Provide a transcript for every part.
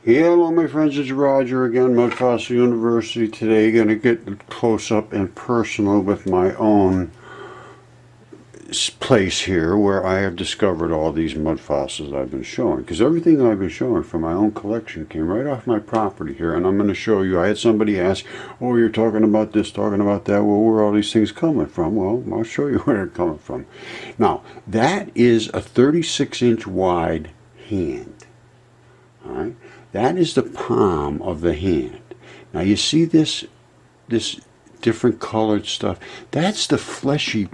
Hello my friends, it's Roger again, Mudfossil University. Today going to get close up and personal with my own place here where I have discovered all these mud fossils I've been showing. Because everything I've been showing from my own collection came right off my property here. And I'm going to show you, I had somebody ask, oh, you're talking about this, talking about that. Well, where are all these things coming from? Well, I'll show you where they're coming from. Now, that is a 36-inch wide hand. All right. That is the palm of the hand. Now you see this different colored stuff. That's the fleshy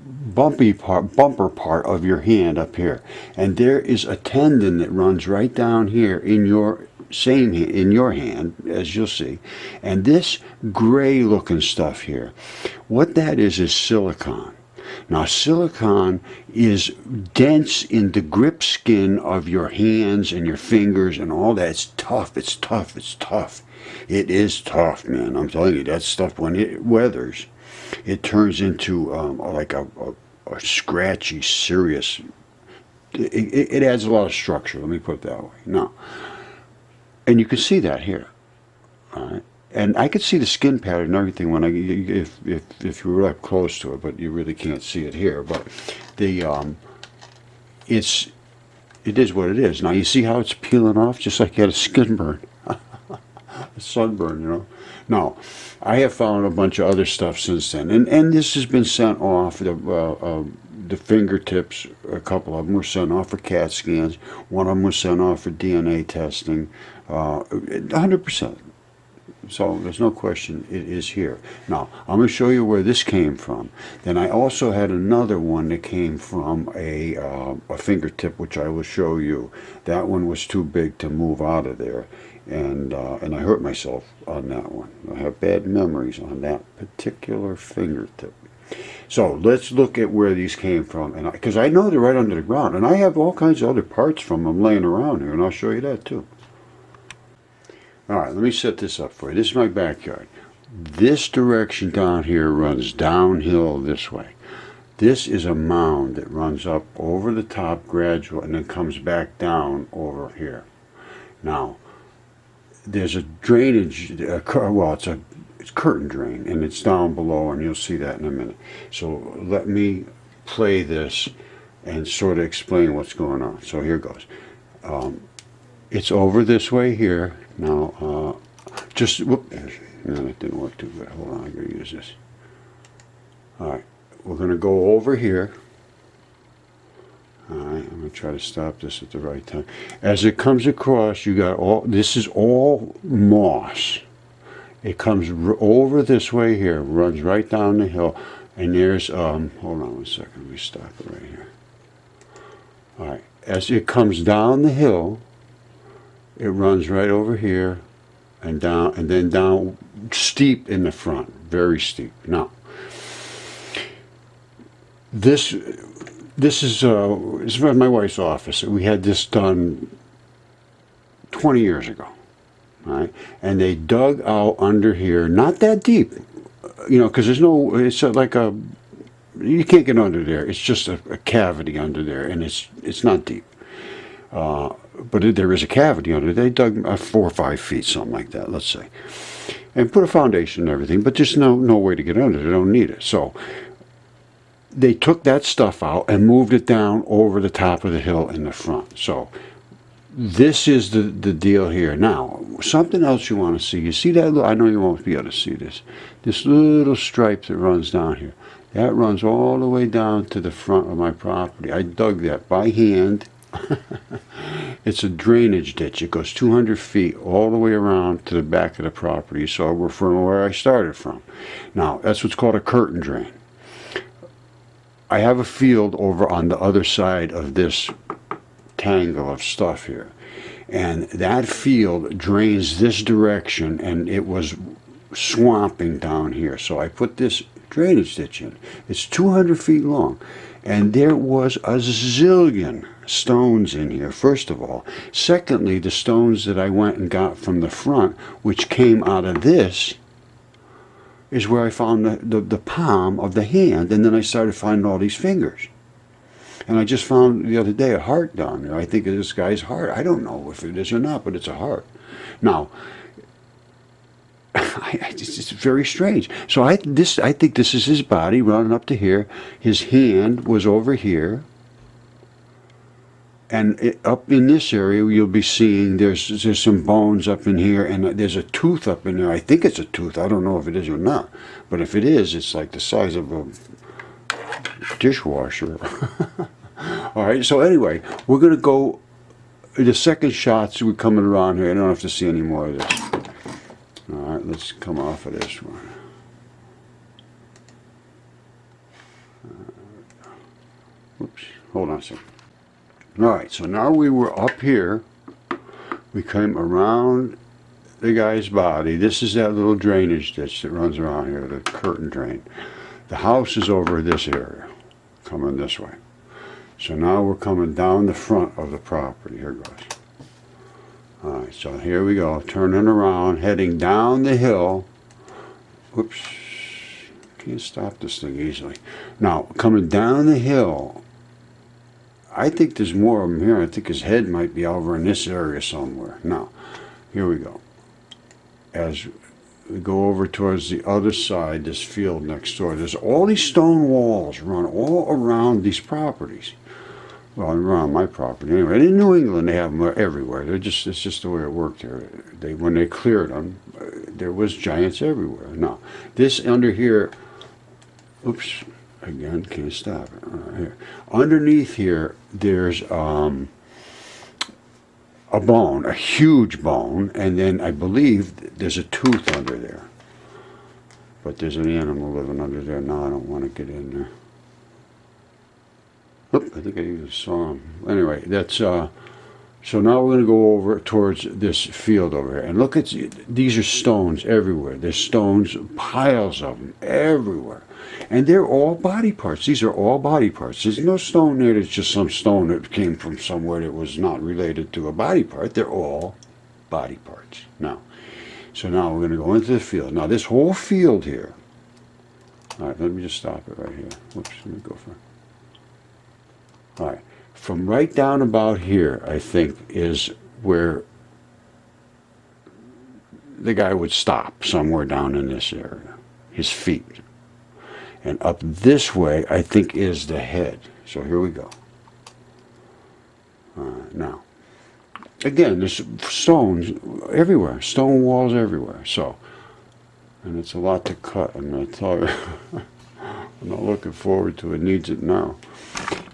bumper part of your hand up here. And there is a tendon that runs right down here in your hand, as you'll see. And this gray looking stuff here, what that is silicon. Now silicon is dense in the grip skin of your hands and your fingers and all that. It's tough, it's tough, it's tough. It is tough, man. I'm telling you, that stuff, when it weathers, it turns into like a scratchy, serious, it adds a lot of structure, let me put it that way. Now, and you can see that here, all right? And I could see the skin pattern and everything when if you were up close to it, but you really can't see it here. But the it is what it is. Now you see how it's peeling off, just like you had a skin burn, a sunburn, you know. Now I have found a bunch of other stuff since then, and this has been sent off. The fingertips, a couple of them were sent off for CAT scans. One of them was sent off for DNA testing. 100%. So there's no question it is here. Now, I'm going to show you where this came from. Then I also had another one that came from a fingertip, which I will show you. That one was too big to move out of there, and I hurt myself on that one. I have bad memories on that particular fingertip. So let's look at where these came from, and because I know they're right under the ground, and I have all kinds of other parts from them laying around here, and I'll show you that too. Alright, let me set this up for you. This is my backyard. This direction down here runs downhill this way. This is a mound that runs up over the top gradual and then comes back down over here. Now, there's a drainage, well, it's curtain drain, and it's down below, and you'll see that in a minute. So let me play this and sort of explain what's going on. So here goes. It's over this way here. Now, whoop, no, that didn't work too good. Hold on, I'm going to use this. Alright, we're going to go over here. Alright, I'm going to try to stop this at the right time. As it comes across, you got this is all moss. It comes over this way here, runs right down the hill, and there's, hold on one second, let me stop it right here. Alright, as it comes down the hill, it runs right over here and down, and then down steep in the front, very steep. Now, this is my wife's office. We had this done 20 years ago, right? And they dug out under here, not that deep, you know, because there's no, it's like a, you can't get under there. It's just a cavity under there, and it's not deep. But there is a cavity under it. They dug 4 or 5 feet, something like that, let's say, and put a foundation and everything, but just no way to get under it. They don't need it. So they took that stuff out and moved it down over the top of the hill in the front. So this is the deal here. Now, something else you want to see. You see that? I know you won't be able to see this. This little stripe that runs down here. That runs all the way down to the front of my property. I dug that by hand. It's a drainage ditch. It goes 200 feet all the way around to the back of the property. So we're from where I started from. Now, that's what's called a curtain drain. I have a field over on the other side of this tangle of stuff here. And that field drains this direction, and it was swamping down here. So I put this drainage ditch in. It's 200 feet long. And there was a zillion stones in here, first of all. Secondly, the stones that I went and got from the front, which came out of this, is where I found the palm of the hand, and then I started finding all these fingers. And I just found the other day a heart down there. I think of this guy's heart. I don't know if it is or not, but it's a heart. Now, it's very strange. So I think this is his body running up to here. His hand was over here. And up in this area, you'll be seeing there's some bones up in here, and there's a tooth up in there. I think it's a tooth. I don't know if it is or not. But if it is, it's like the size of a dishwasher. All right, so anyway, we're going to go, the second shots, we're coming around here. I don't have to see any more of this. All right, let's come off of this one. Oops, hold on a second. All right, so now we were up here. We came around the guy's body. This is that little drainage ditch that runs around here, the curtain drain. The house is over this area, coming this way. So now we're coming down the front of the property. Here goes. All right, so here we go, turning around, heading down the hill. Whoops, can't stop this thing easily. Now, coming down the hill, I think there's more of them here. I think his head might be over in this area somewhere. Now, here we go. As we go over towards the other side, this field next door, there's all these stone walls run all around these properties. Well, around my property anyway. In New England, they have them everywhere. It's just the way it worked here. When they cleared them, there was giants everywhere. Now, this under here, oops. Again, can't stop it. Right here. Underneath here, there's a bone, a huge bone, and then I believe there's a tooth under there. But there's an animal living under there. No, I don't want to get in there. Oop, I think I even saw him. Anyway, that's so now we're going to go over towards this field over here. And look at, these are stones everywhere. There's stones, piles of them everywhere. And they're all body parts. These are all body parts. There's no stone there that's just some stone that came from somewhere that was not related to a body part. They're all body parts. Now, so now we're going to go into the field. Now, this whole field here. All right, let me just stop it right here. Whoops, let me go for it. All right. From right down about here, I think, is where the guy would stop, somewhere down in this area, his feet. And up this way, I think, is the head. So here we go. Now, again, there's stones everywhere, stone walls everywhere. So, and it's a lot to cut. I'm not looking forward to it. Needs it now.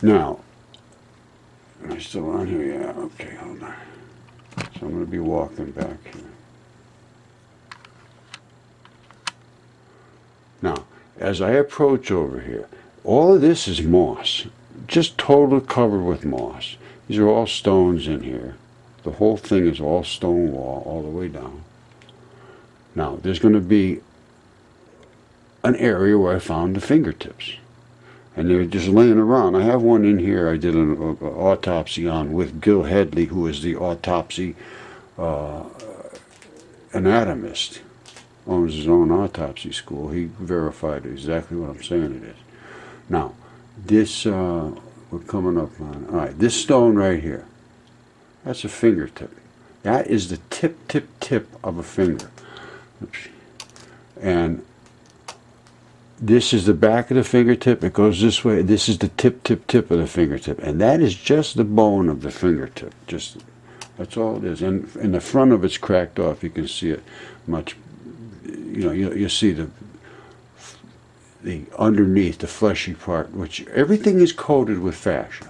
Now, am I still on here? Yeah, okay, hold on. So I'm going to be walking back here. Now, as I approach over here, all of this is moss. Just totally covered with moss. These are all stones in here. The whole thing is all stone wall all the way down. Now, there's going to be an area where I found the fingertips. And they're just laying around. I have one in here I did an autopsy on with Gil Headley, who is the autopsy anatomist. Owns his own autopsy school. He verified exactly what I'm saying it is. Now, this, we're coming up on, all right, this stone right here, that's a fingertip. That is the tip of a finger. Oops. And this is the back of the fingertip. It goes this way. This is the tip of the fingertip. And that is just the bone of the fingertip. Just, that's all it is. And the front of it's cracked off. You can see it much, you know, you see the underneath, the fleshy part, which everything is coated with fascia.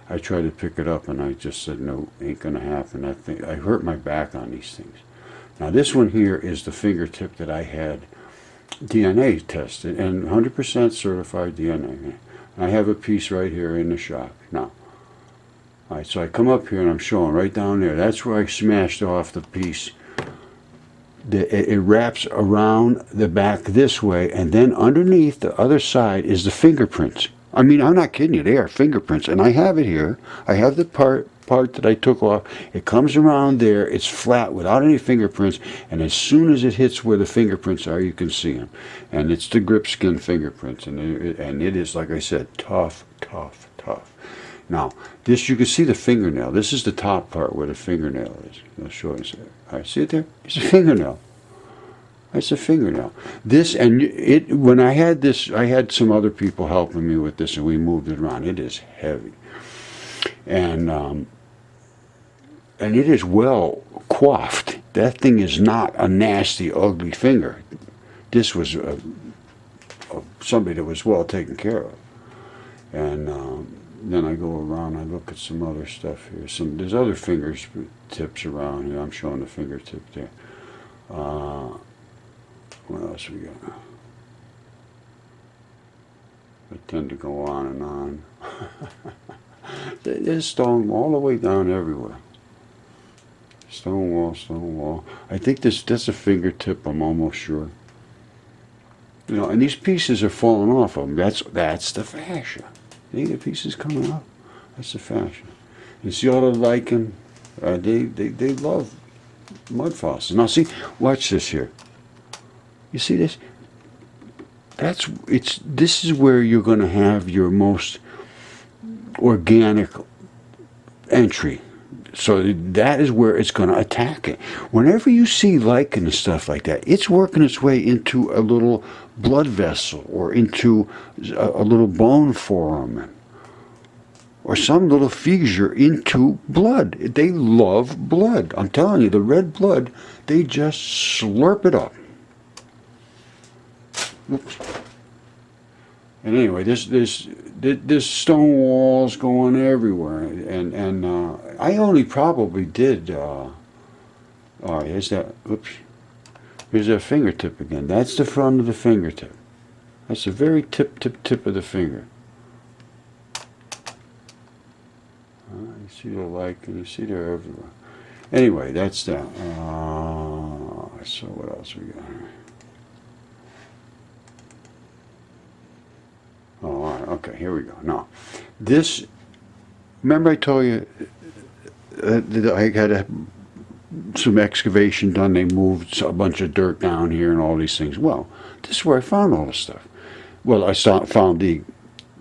I tried to pick it up and I just said, no, ain't going to happen. I hurt my back on these things. Now this one here is the fingertip that I had DNA tested, and 100% certified DNA. I have a piece right here in the shop. Now, all right, so I come up here and I'm showing right down there. That's where I smashed off the piece. It wraps around the back this way, and then underneath the other side is the fingerprints. I mean, I'm not kidding you. They are fingerprints, and I have it here. I have the part that I took off. It comes around there. It's flat without any fingerprints, and as soon as it hits where the fingerprints are, you can see them. And it's the grip skin fingerprints, and it is, like I said, tough. tough. Now, this, you can see the fingernail. This is the top part where the fingernail is. I'll show you. All right, see it there? It's a fingernail. That's a fingernail. This, and it, when I had this, I had some other people helping me with this, and we moved it around. It is heavy. And it is well coiffed. That thing is not a nasty, ugly finger. This was somebody that was well taken care of. And then I go around, I look at some other stuff here. There's other fingertips around here. I'm showing the fingertip there. What else we got? I tend to go on and on. There's stone all the way down everywhere. Stone wall, stone wall. I think that's a fingertip, I'm almost sure. You know, and these pieces are falling off of them. That's the fascia. See the pieces coming up? That's the fascia. You see all the lichen? They love mud fossils. Now see, watch this here. You see this? This is where you're going to have your most organic entry. So that is where it's going to attack it. Whenever you see lichen and stuff like that, it's working its way into a little blood vessel or into a little bone foramen or some little fissure into blood. They love blood. I'm telling you, the red blood, they just slurp it up. Oops. And anyway, this stone walls going everywhere, and I only probably did. All right, here's that. Oops, here's that fingertip again. That's the front of the fingertip. That's the very tip of the finger. You see the lichen. You see they're everywhere. Anyway, that's that. So what else we got here? Oh, all right, okay, here we go. Now, this, remember I told you that I had some excavation done. They moved a bunch of dirt down here and all these things. Well, this is where I found all this stuff. Well, I found the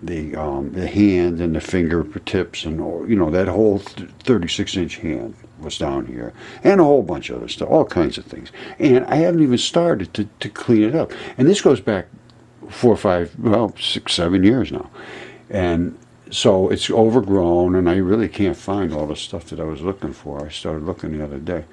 hand and the fingertips and all, you know, that whole 36-inch hand was down here, and a whole bunch of other stuff, all kinds of things. And I haven't even started to clean it up. And this goes back 4 or 5, well, 6, 7 years now. And so it's overgrown, and I really can't find all the stuff that I was looking for. I started looking the other day.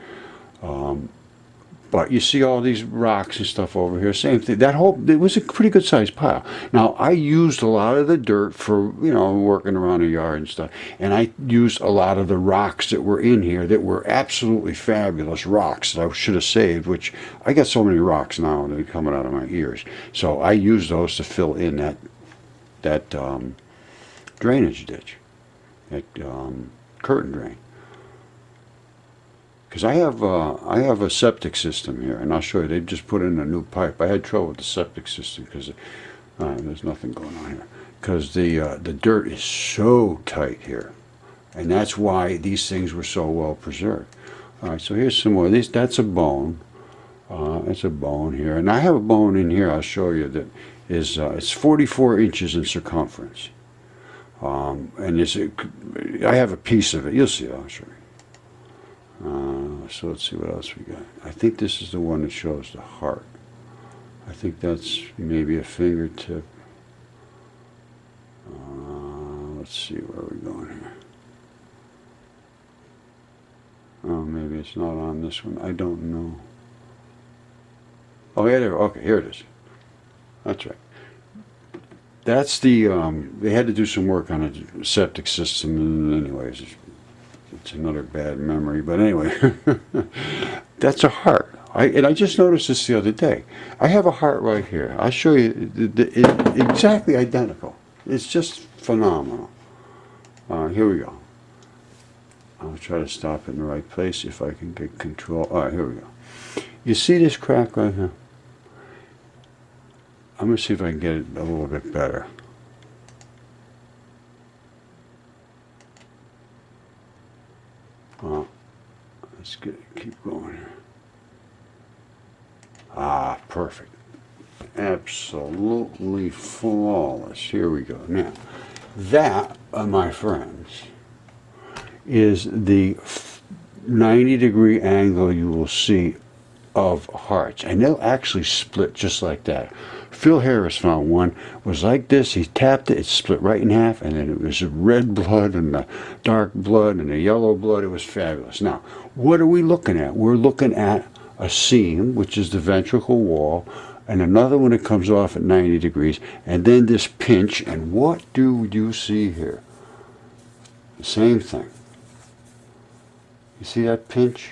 But you see all these rocks and stuff over here, same thing. It was a pretty good sized pile. Now, I used a lot of the dirt for, you know, working around the yard and stuff. And I used a lot of the rocks that were in here that were absolutely fabulous rocks that I should have saved, which I got so many rocks now that are coming out of my ears. So I used those to fill in that drainage ditch, that curtain drain. Because I have a septic system here, and I'll show you. They've just put in a new pipe. I had trouble with the septic system because there's nothing going on here. Because the dirt is so tight here, and that's why these things were so well preserved. All right, so here's some more. That's a bone. That's a bone here, and I have a bone in here. I'll show you that is it's 44 inches in circumference, and I have a piece of it. You'll see. I'll show you. So let's see what else we got. I think this is the one that shows the heart. I think that's maybe a fingertip. Let's see where we're going here. Oh, maybe it's not on this one. I don't know. Oh, yeah, there. Okay, here it is. That's right. That's the, they had to do some work on a septic system, and anyways, it's another bad memory, but anyway, that's a heart. And I just noticed this the other day. I have a heart right here. I'll show you, exactly identical. It's just phenomenal. Here we go. I'll try to stop it in the right place if I can get control. All right, here we go. You see this crack right here? I'm going to see if I can get it a little bit better. Let's keep going here. Ah, perfect. Absolutely flawless. Here we go. Now, that my friends, is the 90-degree angle you will see of hearts, and they'll actually split just like that. Phil Harris found one, was like this. He tapped it, it split right in half, and then it was red blood and the dark blood and the yellow blood. It was fabulous. Now, what are we looking at? We're looking at a seam, which is the ventricle wall, and another one that comes off at 90 degrees, and then this pinch. And what do you see here? The same thing. You see that pinch?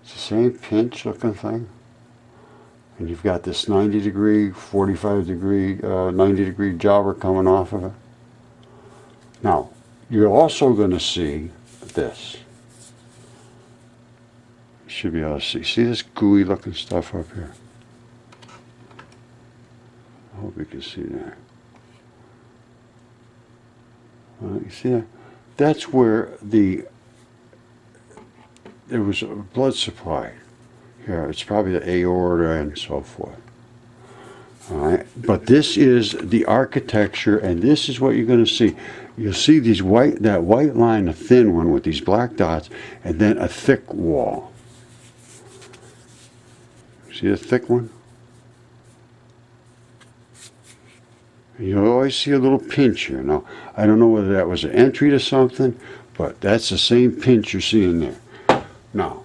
It's the same pinch looking thing. And you've got this 90 degree, 45 degree, 90 degree jobber coming off of it. Now, you're also going to see this. You should be able to see. See this gooey looking stuff up here? I hope you can see that. You see that? That's where there was a blood supply. Here, it's probably the aorta and so forth. All right, but this is the architecture, and this is what you're going to see. You'll see that white line, a thin one with these black dots, and then a thick wall. See the thick one? You'll always see a little pinch here. Now, I don't know whether that was an entry to something, but that's the same pinch you're seeing there. Now,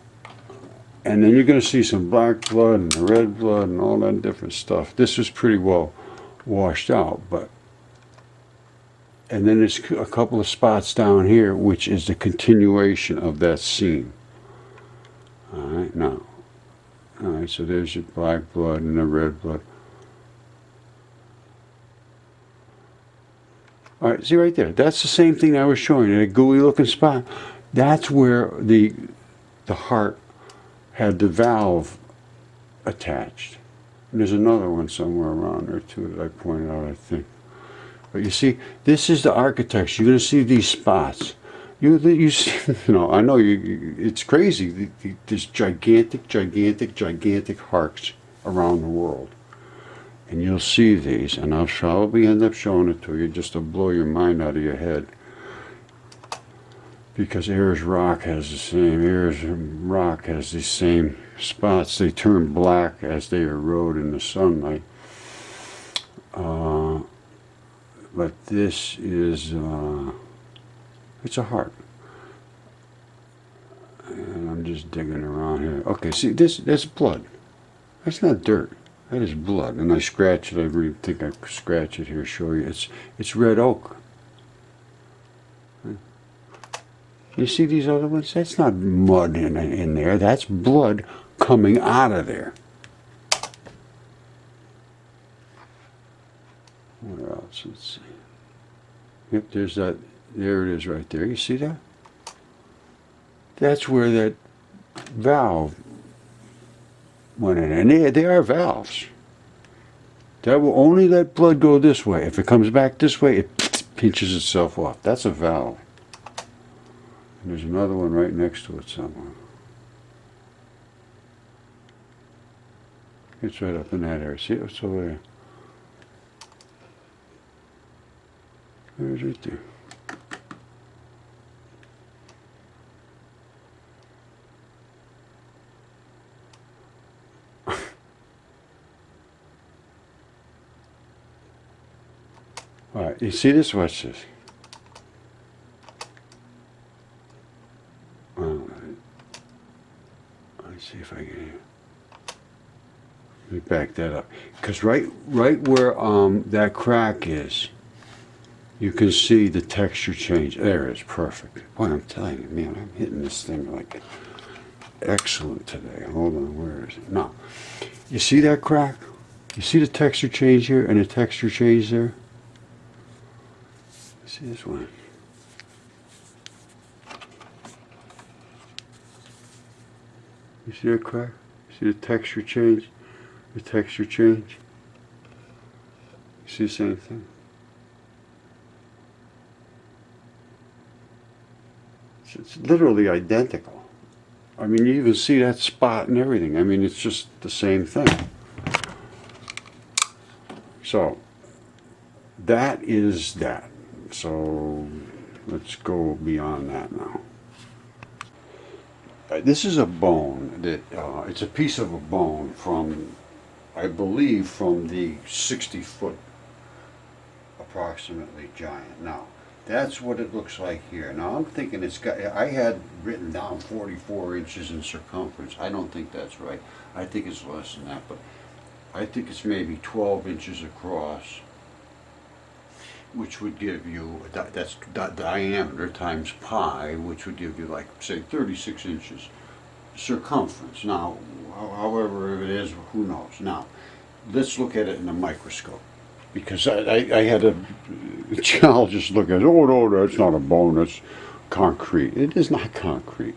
and then you're going to see some black blood and the red blood and all that different stuff. This was pretty well washed out, but and then there's a couple of spots down here, which is the continuation of that seam. All right, now, all right, so there's your black blood and the red blood. All right, see right there. That's the same thing I was showing you, a gooey looking spot. That's where the heart had the valve attached. And there's another one somewhere around there too that I pointed out, I think. But you see, this is the architecture. You're going to see these spots. You see, I know it's crazy. There's gigantic hearts around the world. And you'll see these, and I'll probably end up showing it to you just to blow your mind out of your head. Because Ayers Rock has the same spots. They turn black as they erode in the sunlight. But this is, it's a heart. And I'm just digging around here. Okay, see, that's blood. That's not dirt. That is blood. And I scratch it. I really think I scratch it here, show you. It's red oak. You see these other ones? That's not mud in there. That's blood coming out of there. What else? Let's see. Yep, there's that. There it is right there. You see that? That's where that valve went in. And they are valves. That will only let blood go this way. If it comes back this way, it pinches itself off. That's a valve. And there's another one right next to it somewhere. It's right up in that area. See, it's over there. There's right there. All right, you see this? Watch this. Let's see if I can. Let me back that up, because right where that crack is, you can see the texture change. There it is, perfect. Boy, I'm telling you, man, I'm hitting this thing like excellent today. Hold on, where is it? Now, you see that crack? You see the texture change here and the texture change there? See this one? You see that crack? See the texture change? The texture change? You see the same thing? It's literally identical. I mean, you even see that spot and everything. I mean, it's just the same thing. So, that is that. So let's go beyond that now. This is a bone that it's a piece of a bone from, I believe, from the 60-foot approximately giant. Now that's what it looks like here. Now I'm thinking it's got, I had written down 44 inches in circumference. I don't think that's right. I think it's less than that, but I think it's maybe 12 inches across, which would give you, that's diameter times pi, which would give you, like, say, 36 inches circumference. Now, however it is, who knows. Now, let's look at it in a microscope, because I had a geologist look at it. Oh, no, that's not a bone, that's concrete. It is not concrete.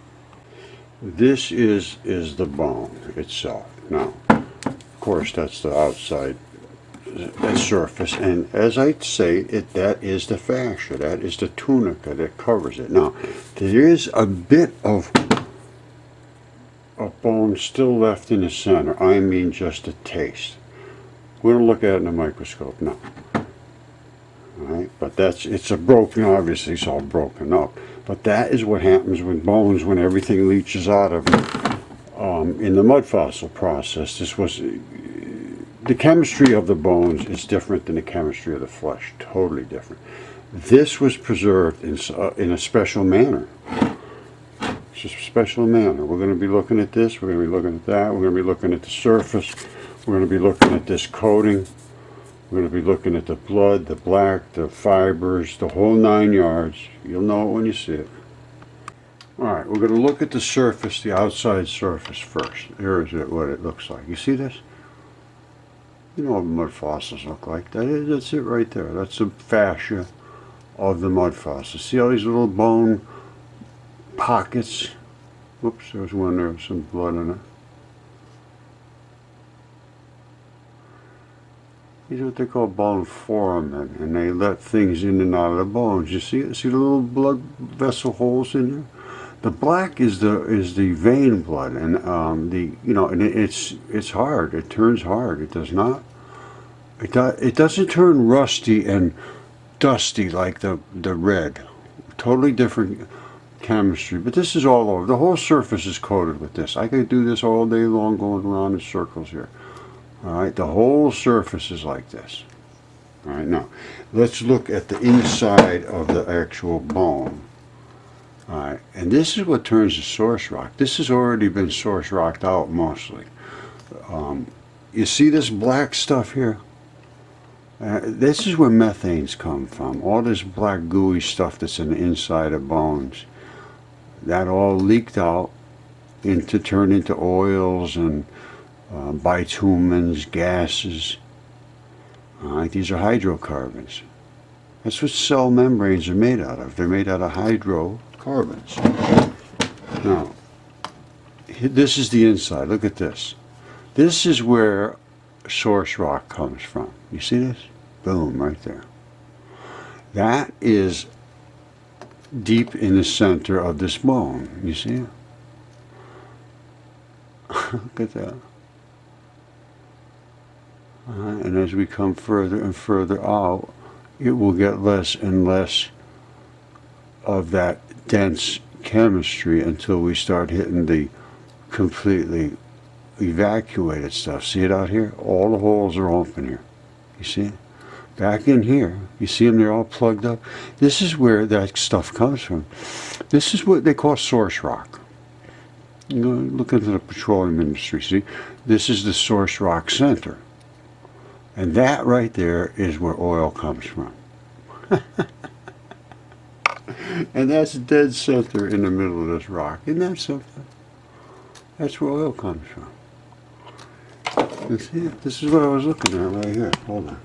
This is the bone itself. Now, of course, that's the outside surface, and as I say, that is the fascia, that is the tunica that covers it. Now, there is a bit of a bone still left in the center. I mean, just a taste. We're going to look at it in a microscope now. Alright, but it's a broken, obviously it's all broken up. But that is what happens with bones when everything leaches out of it. In the mud fossil process, the chemistry of the bones is different than the chemistry of the flesh, totally different. This was preserved in a special manner. It's a special manner. We're going to be looking at this, we're going to be looking at that, we're going to be looking at the surface, we're going to be looking at this coating, we're going to be looking at the blood, the black, the fibers, the whole 9 yards. You'll know it when you see it. Alright, we're going to look at the surface, the outside surface first. Here is what it looks like. You see this? You know what mud fossils look like. That's it right there. That's the fascia of the mud fossils. See all these little bone pockets? Whoops, there's one there with some blood in it. These are what they call bone foramen, and they let things in and out of the bones. You see it? See the little blood vessel holes in there? The black is the vein blood, and and it's hard. It turns hard. It does not. It doesn't turn rusty and dusty like the red. Totally different chemistry. But this is all over. The whole surface is coated with this. I could do this all day long, going around in circles here. All right, the whole surface is like this. All right, now let's look at the inside of the actual bone. Alright, and this is what turns to source rock. This has already been source rocked out mostly. You see this black stuff here? This is where methanes come from. All this black gooey stuff that's in the inside of bones. That all leaked out turned into oils and bitumens, gases. Alright, these are hydrocarbons. That's what cell membranes are made out of. They're made out of hydrocarbons. Now, this is the inside. Look at this. This is where source rock comes from. You see this? Boom, right there. That is deep in the center of this bone. You see it? Look at that. And as we come further and further out, it will get less and less of that dense chemistry until we start hitting the completely evacuated stuff. See it out here? All the holes are open here. You see it? Back in here, you see them, they're all plugged up. This is where that stuff comes from. This is what they call source rock. You know, look into the petroleum industry, see? This is the source rock center. And that right there is where oil comes from. And that's dead center in the middle of this rock. Isn't that something? That's where oil comes from. You see it? This is what I was looking at right here. Hold on.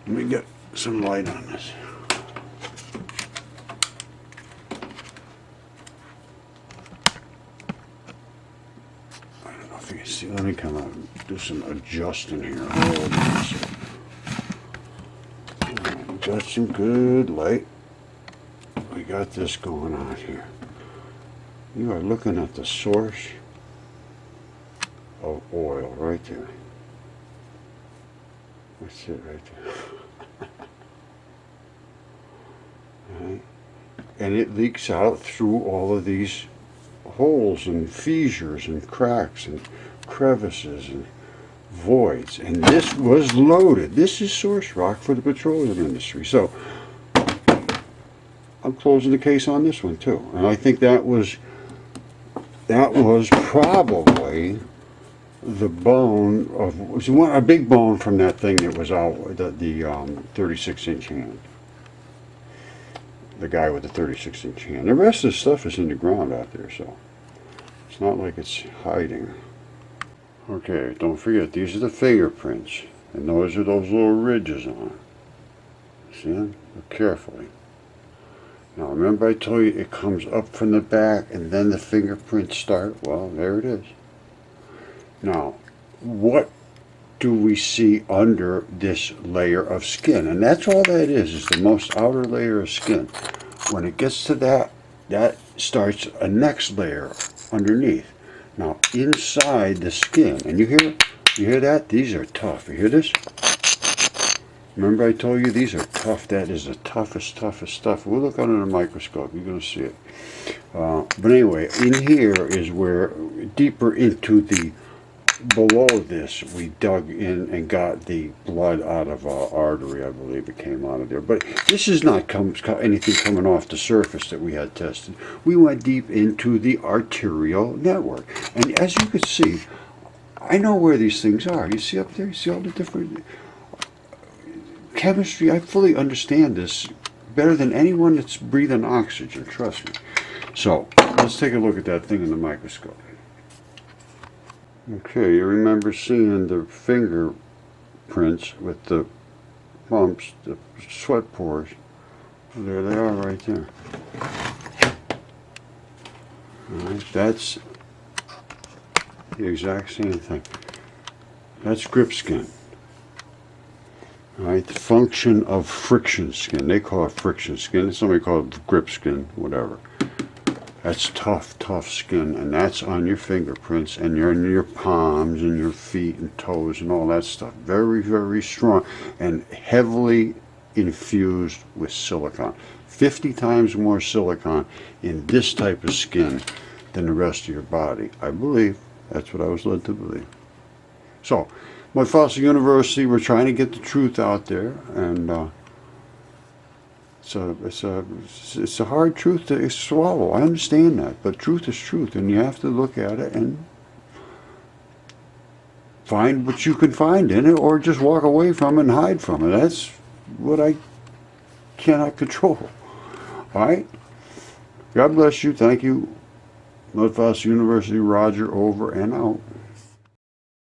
Let me get some light on this. I don't know if you can see. Let me come out and do some adjusting here. Hold on a second. Got some good light. We got this going on here. You are looking at the source of oil right there. That's it right there. and it leaks out through all of these holes and fissures and cracks and crevices and voids. And this was loaded. This is source rock for the petroleum industry. So I'm closing the case on this one too. And I think that was probably the bone of a big bone from that thing that was out, the 36-inch hand. The guy with the 36-inch hand. The rest of the stuff is in the ground out there, so it's not like it's hiding. Okay, don't forget, these are the fingerprints, and those are those little ridges on it. See them? Look carefully. Now remember I told you it comes up from the back and then the fingerprints start? Well, there it is. Now, what do we see under this layer of skin? And that's all that is the most outer layer of skin. When it gets to that starts a next layer underneath. Now, inside the skin, and you hear that? These are tough. You hear this? Remember I told you these are tough. That is the toughest stuff. We'll look under the microscope. You're going to see it. But anyway, in here is where, deeper into the, below this, we dug in and got the blood out of an artery. I believe it came out of there. But this is not anything coming off the surface that we had tested. We went deep into the arterial network. And as you can see, I know where these things are. You see up there? You see all the different chemistry? I fully understand this better than anyone that's breathing oxygen, trust me. So, let's take a look at that thing in the microscope. Okay, you remember seeing the fingerprints with the bumps, the sweat pores. There they are right there. Alright, that's the exact same thing. That's grip skin. Alright, the function of friction skin. They call it friction skin. Somebody call it grip skin, whatever. That's tough skin, and that's on your fingerprints and your palms and your feet and toes and all that stuff. Very, very strong and heavily infused with silicon. 50 times more silicon in this type of skin than the rest of your body. I believe. That's what I was led to believe. So, Mudfossil University, we're trying to get the truth out there, and it's a hard truth to swallow. I understand that, but truth is truth, and you have to look at it and find what you can find in it, or just walk away from it and hide from it. That's what I cannot control. All right? God bless you. Thank you. Mudfossil University, Roger, over and out.